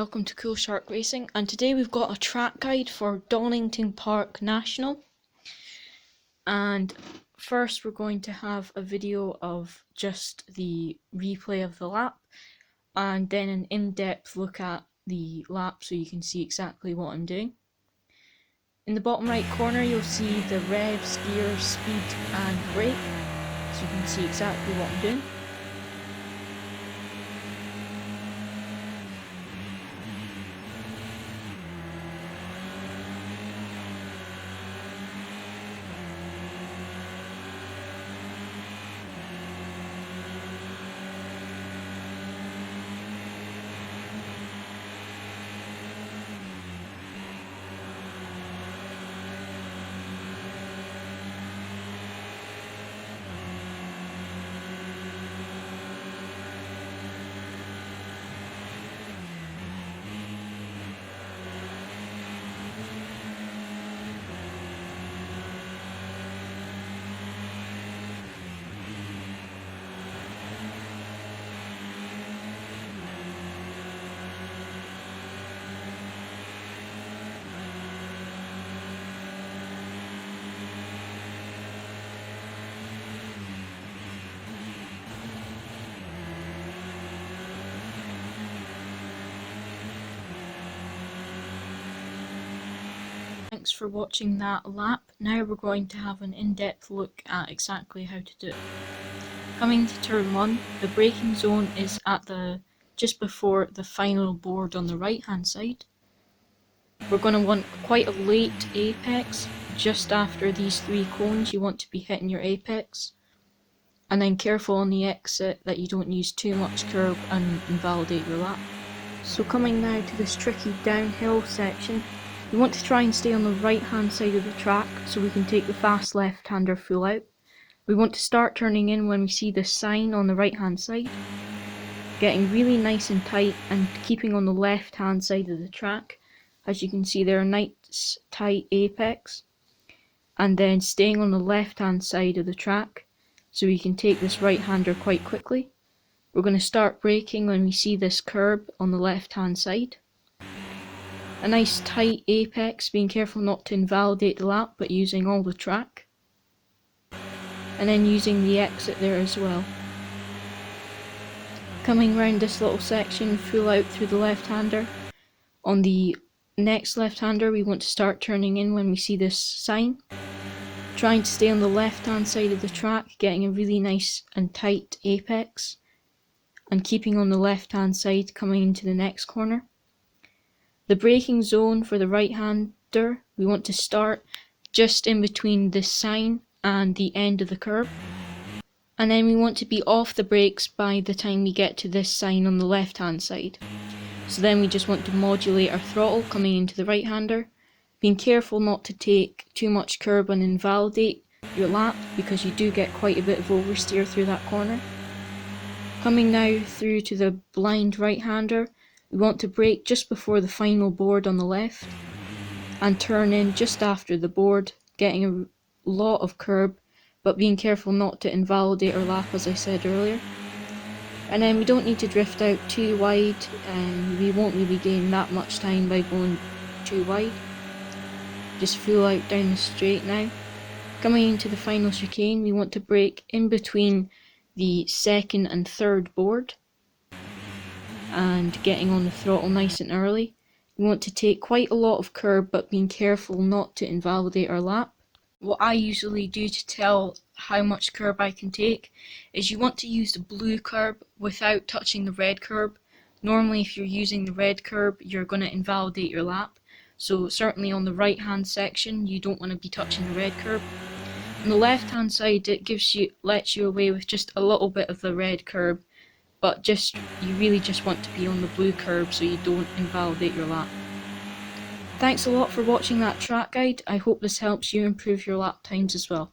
welcome to Cool Shark Racing, and today we've got a track guide for Donnington Park National. And first we're going to have a video of just the replay of the lap, and then an in-depth look at the lap so you can see exactly what I'm doing. In the bottom right corner you'll see the revs, gear, speed and brake, so you can see exactly what I'm doing. Thanks for watching that lap. Now we're going to have an in-depth look at exactly how to do it. Coming to turn 1, the braking zone is at just before the final board on the right hand side. We're going to want quite a late apex, just after these 3 cones you want to be hitting your apex. And then careful on the exit that you don't use too much curb and invalidate your lap. So coming now to this tricky downhill section, we want to try and stay on the right hand side of the track so we can take the fast left hander full out. We want to start turning in when we see the sign on the right hand side, getting really nice and tight and keeping on the left hand side of the track. As you can see there, a nice tight apex, and then staying on the left hand side of the track so we can take this right hander quite quickly. We're going to start braking when we see this curb on the left hand side. A nice tight apex, being careful not to invalidate the lap but using all the track, and then using the exit there as well. Coming round this little section, full out through the left hander. On the next left hander we want to start turning in when we see this sign, trying to stay on the left hand side of the track, getting a really nice and tight apex and keeping on the left hand side coming into the next corner. The braking zone for the right hander, we want to start just in between this sign and the end of the curb. And then we want to be off the brakes by the time we get to this sign on the left hand side. So then we just want to modulate our throttle coming into the right hander, being careful not to take too much curb and invalidate your lap because you do get quite a bit of oversteer through that corner. Coming now through to the blind right hander, we want to brake just before the final board on the left and turn in just after the board, getting a lot of curb but being careful not to invalidate our lap as I said earlier. And then we don't need to drift out too wide, and we won't really gain that much time by going too wide. Just full out down the straight now. Coming into the final chicane, we want to brake in between the second and third board and getting on the throttle nice and early. We want to take quite a lot of curb but being careful not to invalidate our lap. What I usually do to tell how much curb I can take is you want to use the blue curb without touching the red curb. Normally if you're using the red curb you're going to invalidate your lap, so certainly on the right hand section you don't want to be touching the red curb. On the left hand side it lets you away with just a little bit of the red curb, but you really just want to be on the blue curb so you don't invalidate your lap. Thanks a lot for watching that track guide. I hope this helps you improve your lap times as well.